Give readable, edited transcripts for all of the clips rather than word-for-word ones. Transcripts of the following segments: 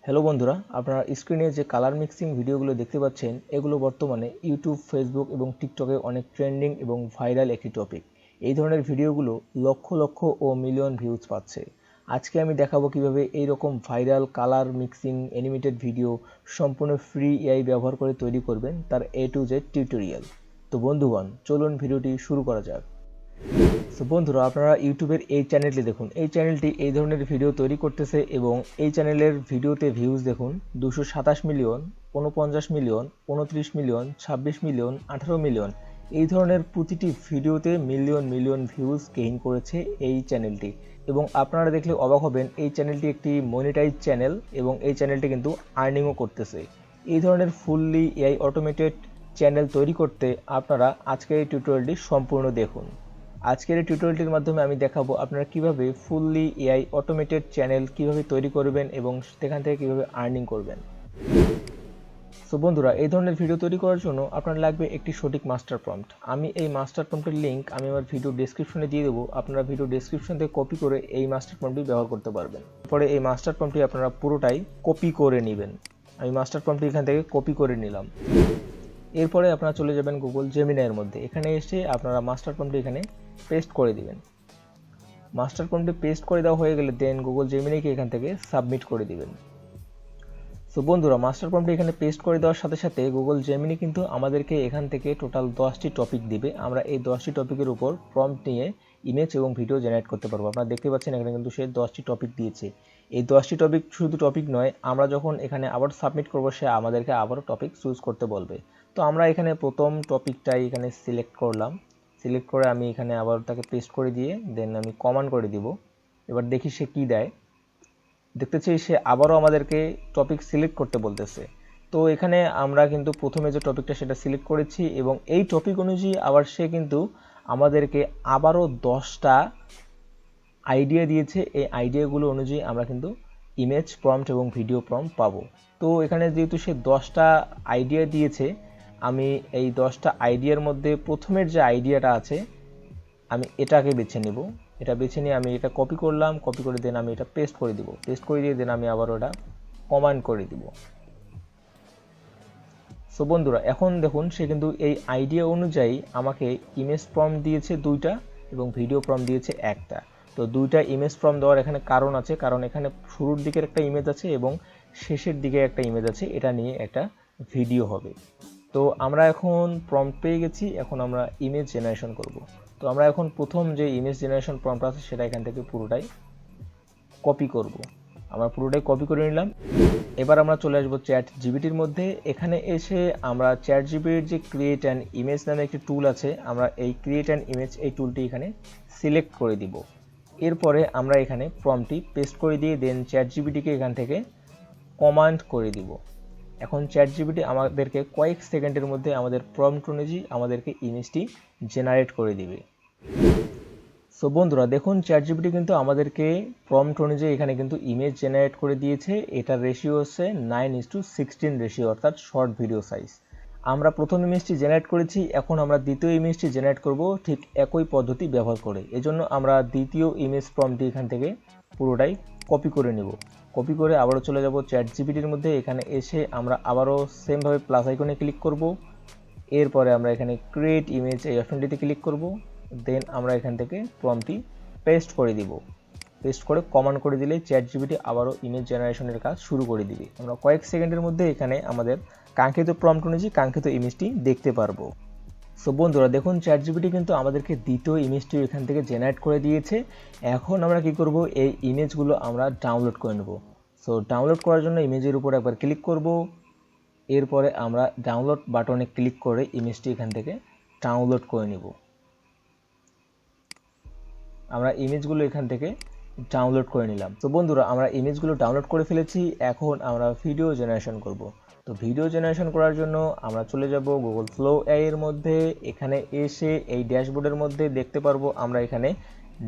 Hello বন্ধুরা, আপনারা স্ক্রিনে যে কালার মিক্সিং ভিডিওগুলো দেখতে পাচ্ছেন এগুলো বর্তমানে ইউটিউব, ফেসবুক এবং টিকটকে অনেক ট্রেন্ডিং এবং ভাইরাল একটি টপিক। এই ধরনের ভিডিওগুলো লক্ষ লক্ষ ও মিলিয়ন ভিউজ পাচ্ছে। আজকে আমি দেখাবো কিভাবে এই রকম viral colour mixing animated video সম্পূর্ণ ফ্রি এআই ব্যবহার করে তৈরি করবেন, তার A to Z টিউটোরিয়াল। তো বন্ধুগণ, চলুন ভিডিওটি শুরু করা যাক। সো বন্ধুরা, আপনারা ইউটিউবের এই চ্যানেলটি দেখুন। এই চ্যানেলটি এই ধরনের ভিডিও তৈরি করতেছে এবং এই চ্যানেলের ভিডিওতে ভিউজ দেখুন 227 million, 49 million, 29 million, 26 million, 18 million. এই ধরনের প্রতিটি ভিডিওতে মিলিয়ন মিলিয়ন ভিউজ গেইন করেছে এই চ্যানেলটি। এবং আপনারা দেখলে অবাক হবেন, এই চ্যানেলটি একটি মনিটাইজ চ্যানেল এবং এই চ্যানেলটি কিন্তু আর্নিংও করতেছে। এই ধরনের ফুললি এআই অটোমেটেড চ্যানেল তৈরি করতে আপনারা আজকের এই টিউটোরিয়ালটি সম্পূর্ণ দেখুন। আজকের এই টিউটোরিয়ালটির মাধ্যমে আমি দেখাবো আপনারা কিভাবে ফুললি এআই অটোমেটেড চ্যানেল কিভাবে তৈরি করবেন এবং সেখান থেকে কিভাবে আর্নিং করবেন। সো বন্ধুরা, এই ধরনের ভিডিও তৈরি করার জন্য আপনার লাগবে একটি সঠিক মাস্টার প্রম্পট। আমি এই মাস্টার প্রম্পটের লিঙ্ক আমি আমার ভিডিও ডেসক্রিপশনে দিয়ে দেবো। আপনারা ভিডিও ডেসক্রিপশন থেকে কপি করে এই মাস্টার প্রম্পটটি ব্যবহার করতে পারবেন। পরে এই মাস্টার প্রম্পটটি আপনারা পুরোটাই কপি করে নেবেন। আমি মাস্টার প্রম্পটটি এখান থেকে কপি করে নিলাম। এরপরে আপনারা চলে যাবেন গুগল জেমিনাইয়ের মধ্যে। এখানে এসে আপনারা মাস্টার প্রম্পটটি এখানে পেস্ট করে দিবেন। মাস্টার প্রম্পটটি পেস্ট করে দেওয়া হয়ে গেলে দেন গুগল জেমিনাইকে এখান থেকে সাবমিট করে দিবেন। সো বন্ধুরা, মাস্টার প্রম্পটটি এখানে পেস্ট করে দেওয়ার সাথে সাথে গুগল জেমিনি কিন্তু আমাদেরকে এখান থেকে টোটাল 10টি টপিক দিবে। আমরা এই 10টি টপিকের উপর প্রম্পট নিয়ে ইমেজ এবং ভিডিও জেনারেট করতে পারবো। আপনারা দেখতে পাচ্ছেন এখানে কিন্তু সে 10টি টপিক দিয়েছে। এই 10টি টপিক শুধু টপিক নয়, আমরা যখন এখানে আবার সাবমিট করবো সে আমাদেরকে আবারও টপিক চুজ করতে বলবে। তো আমরা এখানে প্রথম টপিকটাই এখানে সিলেক্ট করলাম। সিলেক্ট করে আমি এখানে আবার তাকে পেস্ট করে দিয়ে দেন আমি কমান্ড করে দিব। এবার দেখি সে কি দেয়। দেখতেছি সে আবারও আমাদেরকে টপিক সিলেক্ট করতে বলতেছে। তো এখানে আমরা কিন্তু প্রথমে যে টপিকটা সেটা সিলেক্ট করেছি এবং এই টপিক অনুযায়ী আবার সে কিন্তু আমাদেরকে আবারও 10টা আইডিয়া দিয়েছে। এই আইডিয়াগুলো অনুযায়ী আমরা কিন্তু ইমেজ প্রম্পট এবং ভিডিও প্রম্পট পাবো। তো এখানে যেহেতু সে 10টা আইডিয়া দিয়েছে, আমি এই 10টা আইডিয়ার মধ্যে প্রথমের যে আইডিয়াটা আছে আমি এটাকে বেছে নেব। এটা বেছে নিয়ে আমি এটা কপি করলাম, কপি করে দেন আমি এটা পেস্ট করে দিব। পেস্ট করে দিয়ে দেন আমি আবার ওটা কমান্ড করে দিব। সো বন্ধুরা, এখন দেখুন সে কিন্তু এই আইডিয়া অনুযায়ী আমাকে ইমেজ প্রম্পট দিয়েছে 2টা এবং ভিডিও প্রম্পট দিয়েছে 1টা। তো 2টা ইমেজ প্রম্পট দেওয়ার এখানে কারণ আছে, কারণ এখানে শুরুর দিকের একটা ইমেজ আছে এবং শেষের দিকে একটা ইমেজ আছে, এটা নিয়ে একটা ভিডিও হবে। তো আমরা এখন প্রম্পট পেয়ে গেছি, এখন আমরা ইমেজ জেনারেশন করব। তো আমরা এখন প্রথম যে ইমেজ জেনারেশন প্রম্পট আছে সেটা এখান থেকে পুরোটাই কপি করব। আমরা পুরোটাই কপি করে নিলাম। এবার আমরা চলে আসবো চ্যাট জিপিটির মধ্যে। এখানে এসে আমরা চ্যাট জিপিটির যে ক্রিয়েট অ্যান ইমেজ নামে একটি টুল আছে, আমরা এই ক্রিয়েট অ্যান ইমেজ এই টুলটি এখানে সিলেক্ট করে দিব। এরপরে আমরা এখানে প্রম্পটটি পেস্ট করে দিয়ে দেন চ্যাট জিপিটিকে এখান থেকে কমান্ড করে দিব। এখন চ্যাট জিপিটি আমাদেরকে কয়েক সেকেন্ডের মধ্যে আমাদের প্রম্পট অনুযায়ী আমাদেরকে ইমেজটি জেনারেট করে দিবে। সো বন্ধুরা দেখুন, চ্যাট জিপিটি কিন্তু আমাদেরকে প্রম্পট অনুযায়ী এখানে কিন্তু ইমেজ জেনারেট করে দিয়েছে। এটার রেশিও হচ্ছে 9:16 রেশিও, অর্থাৎ শর্ট ভিডিও সাইজ। আমরা প্রথম ইমেজটি জেনারেট করেছি, এখন আমরা দ্বিতীয় ইমেজটি জেনারেট করব ঠিক একই পদ্ধতি ব্যবহার করে। এজন্য আমরা দ্বিতীয় ইমেজ প্রম্পটটি এখান থেকে পুরোটাই কপি করে নেব। কপি করে আবারও চলে যাব চ্যাট জিপিটির মধ্যে। এখানে এসে আমরা আবারও সেমভাবে প্লাস আইকনে ক্লিক করব। এরপরে আমরা এখানে ক্রিয়েট ইমেজ এই অপশনটিতে ক্লিক করব। দেন আমরা এখান থেকে প্রম্পটটি পেস্ট করে দিব। পেস্ট করে কমান্ড করে দিলে চ্যাট জিপিটি আবারও ইমেজ জেনারেশনের কাজ শুরু করে দিবে। আমরা কয়েক সেকেন্ডের মধ্যে এখানে আমাদের কাঙ্ক্ষিত প্রম্পট অনুযায়ী কাঙ্ক্ষিত ইমেজটি দেখতে পারবো। সো বন্ধুরা দেখুন, চ্যাট জিপিটি কিন্তু আমাদেরকে দ্বিতীয় ইমেজটি এখান থেকে জেনারেট করে দিয়েছে। এখন আমরা কি করব, এই ইমেজগুলো আমরা ডাউনলোড করে নেব। সো ডাউনলোড করার জন্য ইমেজের উপর একবার ক্লিক করব। এরপরে আমরা ডাউনলোড বাটনে ক্লিক করে ইমেজটি এখান থেকে ডাউনলোড করে নেব। আমরা ইমেজগুলো এখান থেকে ডাউনলোড করে নিলাম। তো বন্ধুরা, আমরা ইমেজগুলো ডাউনলোড করে ফেলেছি। এখন আমরা ভিডিও জেনারেশন করব। তো ভিডিও জেনারেশন করার জন্য আমরা চলে যাব গুগল ফ্লো এআই এর মধ্যে। এখানে এসে এই ড্যাশবোর্ডের মধ্যে দেখতে পারবো আমরা এখানে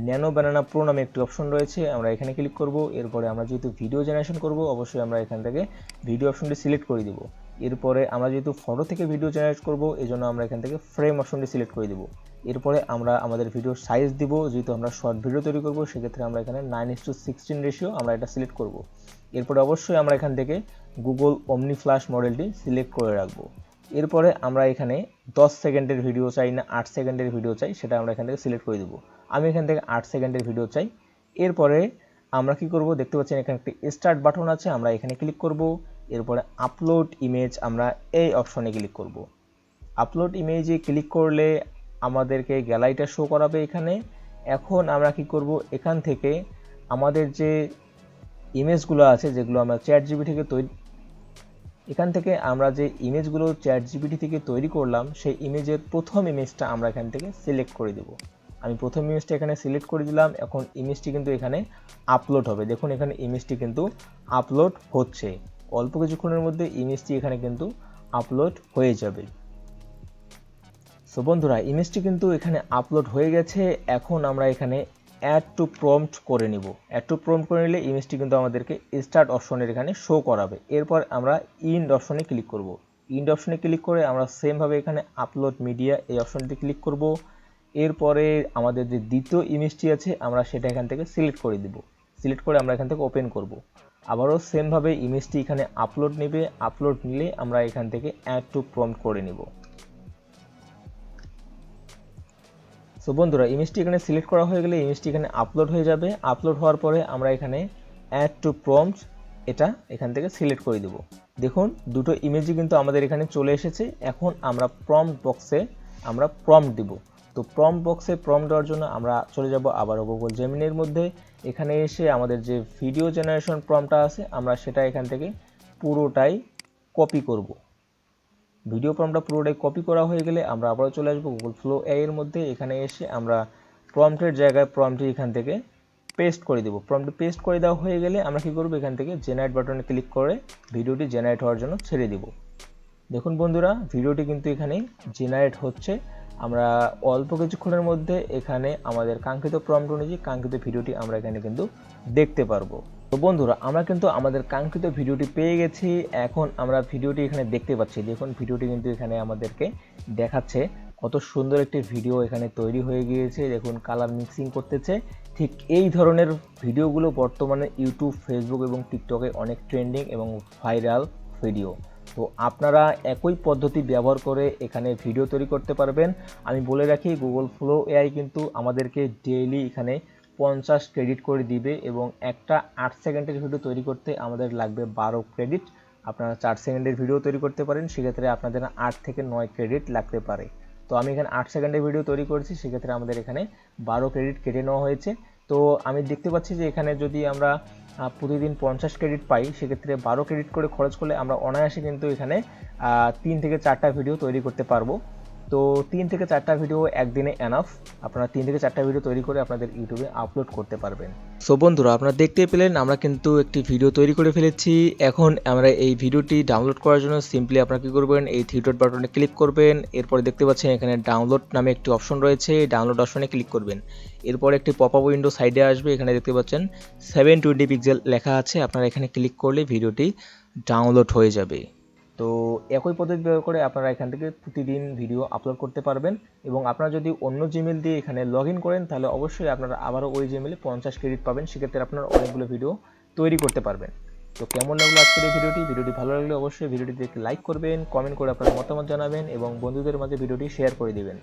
ন্যানো ব্যানানা প্রো নামে একটি অপশন রয়েছে, আমরা এখানে ক্লিক করব। এরপরে আমরা যেহেতু ভিডিও জেনারেশন করব, অবশ্যই আমরা এখান থেকে ভিডিও অপশনটি সিলেক্ট করে দিব। এরপরে আমরা যেহেতু ফটো থেকে ভিডিও জেনারেট করব, এজন্য আমরা এখান থেকে ফ্রেম অপশনটি সিলেক্ট করে দিব। এরপরে আমরা আমাদের ভিডিওর সাইজ দিব, যেহেতু আমরা শর্ট ভিডিও তৈরি করব সেক্ষেত্রে আমরা এখানে 9:16 রেশিও আমরা এটা সিলেক্ট করব। এরপরে অবশ্যই আমরা এখান থেকে গুগল ওমনি ফ্ল্যাশ মডেলটি সিলেক্ট করে রাখবো। এরপরে আমরা এখানে 10 সেকেন্ডের ভিডিও চাই না 8 সেকেন্ডের ভিডিও চাই সেটা আমরা এখান থেকে সিলেক্ট করে দেবো। আমি এখান থেকে 8 সেকেন্ডের ভিডিও চাই। এরপরে আমরা কি করব, দেখতে পাচ্ছেন এখানে একটি স্টার্ট বাটন আছে, আমরা এখানে ক্লিক করব। এরপরে আপলোড ইমেজ আমরা এই অপশনে ক্লিক করব। আপলোড ইমেজে ক্লিক করলে আমাদেরকে গ্যালারিটা শো করাবে এখানে। এখন আমরা কি করব, এখান থেকে আমাদের যে ইমেজগুলো আছে যেগুলো আমরা চ্যাটজিপিটি থেকে এখান থেকে আমরা যে ইমেজগুলো চ্যাটজিপিটি থেকে তৈরি করলাম সেই ইমেজের প্রথম ইমেজটা আমরা এখান থেকে সিলেক্ট করে দেব। আমি প্রথম ইমেজটা এখানে সিলেক্ট করে দিলাম। এখন ইমেজটি কিন্তু এখানে আপলোড হবে। দেখুন এখানে ইমেজটি কিন্তু আপলোড হচ্ছে। অল্প কিছুক্ষণের মধ্যে ইমেজটি এখানে কিন্তু আপলোড হয়ে যাবে। সো বন্ধুরা, ইমেজটি কিন্তু এখানে আপলোড হয়ে গেছে। এখন আমরা এখানে অ্যাড টু প্রম্পট করে নিব। অ্যাড টু প্রম্পট করে নিলে ইমেজটি কিন্তু আমাদেরকে স্টার্ট অপশনের এখানে শো করাবে। এরপর আমরা ইন্ড অপশনে ক্লিক করব। ইন্ড অপশনে ক্লিক করে আমরা সেমভাবে এখানে আপলোড মিডিয়া এই অপশনটি ক্লিক করব। এরপরে আমাদের যে দ্বিতীয় ইমেজটি আছে আমরা সেটা এখান থেকে সিলেক্ট করে দিব। সিলেক্ট করে আমরা এখান থেকে ওপেন করব। আবারও সেমভাবে ইমেজটি এখানে আপলোড নেবে। আপলোড নিলে আমরা এখান থেকে অ্যাড টু প্রম্পট করে নিব। সো বন্ধুরা, ইমেজটি এখানে সিলেক্ট করা হয়ে গেলে ইমেজটি এখানে আপলোড হয়ে যাবে। আপলোড হওয়ার পরে আমরা এখানে অ্যাড টু প্রম্পট এটা এখান থেকে সিলেক্ট করে দেব। দেখুন দুটো ইমেজই কিন্তু আমাদের এখানে চলে এসেছে। এখন আমরা প্রম্পট বক্সে আমরা প্রম্পট দিব। তো প্রম্পট বক্সে প্রম্পট দেওয়ার জন্য আমরা চলে যাব আবার গুগল জেমিনির মধ্যে। এখানে এসে আমাদের যে ভিডিও জেনারেশন প্রম্পটটা আছে আমরা সেটা এখান থেকে পুরোটাই কপি করব। ভিডিও প্রম্পটটা পুরোটাই কপি করা হয়ে গেলে আমরা আবারও চলে আসবো গুগল ফ্লো এআই এর মধ্যে। এখানে এসে আমরা প্রম্পটের জায়গায় প্রম্পটটি এখান থেকে পেস্ট করে দেব। প্রম্পটটি পেস্ট করে দেওয়া হয়ে গেলে আমরা কি করব, এখান থেকে জেনারেট বাটনে ক্লিক করে ভিডিওটি জেনারেট হওয়ার জন্য ছেড়ে দিব। দেখুন বন্ধুরা, ভিডিওটি কিন্তু এখানে জেনারেট হচ্ছে। আমরা অল্প কিছুক্ষণের মধ্যে এখানে আমাদের কাঙ্ক্ষিত প্রম্পট অনুযায়ী কাঙ্ক্ষিত ভিডিওটি আমরা এখানে কিন্তু দেখতে পারবো। তো বন্ধুরা, আমরা কিন্তু আমাদের কাঙ্ক্ষিত ভিডিওটি পেয়ে গেছি। এখন আমরা ভিডিওটি এখানে দেখতে পাচ্ছি। দেখুন ভিডিওটি কিন্তু এখানে আমাদেরকে দেখাচ্ছে কত সুন্দর একটি ভিডিও এখানে তৈরি হয়ে গিয়েছে। দেখুন কালার মিক্সিং করতেছে। ঠিক এই ধরনের ভিডিওগুলো বর্তমানে ইউটিউব, ফেসবুক এবং টিকটকে অনেক ট্রেন্ডিং এবং ভাইরাল ভিডিও। তো আপনারা একই পদ্ধতি ব্যবহার করে এখানে ভিডিও তৈরি করতে পারবেন। আমি বলে রাখি, গুগল ফ্লো এআই কিন্তু আমাদেরকে ডেইলি এখানে 50 ক্রেডিট করে দিবে এবং একটা 8 সেকেন্ডের ভিডিও তৈরি করতে আমাদের লাগবে 12 ক্রেডিট। আপনারা 4 সেকেন্ডের ভিডিও তৈরি করতে পারেন, সেক্ষেত্রে আপনাদের 8 থেকে 9 ক্রেডিট লাগতে পারে। তো আমি এখানে 8 সেকেন্ডের ভিডিও তৈরি করেছি, সেক্ষেত্রে আমাদের এখানে 12 ক্রেডিট কেটে নেওয়া হয়েছে। তো আমি দেখতে পাচ্ছি যে এখানে যদি আমরা প্রতিদিন 50 ক্রেডিট পাই, সেক্ষেত্রে 12 ক্রেডিট করে খরচ করলে আমরা অনায়াসে কিন্তু এখানে 3 থেকে 4টা ভিডিও তৈরি করতে পারবো। তো 3 থেকে 4টা ভিডিও একদিনে এনাফ। আপনারা 3 থেকে 4টা ভিডিও তৈরি করে আপনাদের ইউটিউবে আপলোড করতে পারবেন। সো বন্ধুরা, আপনারা দেখতে পেলেন আমরা কিন্তু একটি ভিডিও তৈরি করে ফেলেছি। এখন আমরা এই ভিডিওটি ডাউনলোড করার জন্য সিম্পলি আপনারা কি করবেন, এই থ্রি ডট বাটনে ক্লিক করবেন। এরপরে দেখতে পাচ্ছেন এখানে ডাউনলোড নামে একটি অপশন রয়েছে, ডাউনলোড অপশনে ক্লিক করবেন। এরপর একটি পপআপ উইন্ডো সাইডে আসবে। এখানে দেখতে পাচ্ছেন 720 পিক্সেল লেখা আছে। আপনারা এখানে ক্লিক করলে ভিডিওটি ডাউনলোড হয়ে যাবে। তো একই পদ্ধতি ব্যবহার করে আপনারা এখান থেকে প্রতিদিন ভিডিও আপলোড করতে পারবেন। এবং আপনারা যদি অন্য জিমেল দিয়ে এখানে লগ ইন করেন তাহলে অবশ্যই আপনারা আবারও ওই জিমেলে 50 ক্রেডিট পাবেন। সেক্ষেত্রে আপনারা অনেকগুলো ভিডিও তৈরি করতে পারবেন। তো কেমন লাগলো আজকের এই ভিডিওটি ভালো লাগলে অবশ্যই ভিডিওটিতে লাইক করবেন, কমেন্ট করে আপনার মতামত জানাবেন এবং বন্ধুদের মাঝে ভিডিওটি শেয়ার করে দিবেন।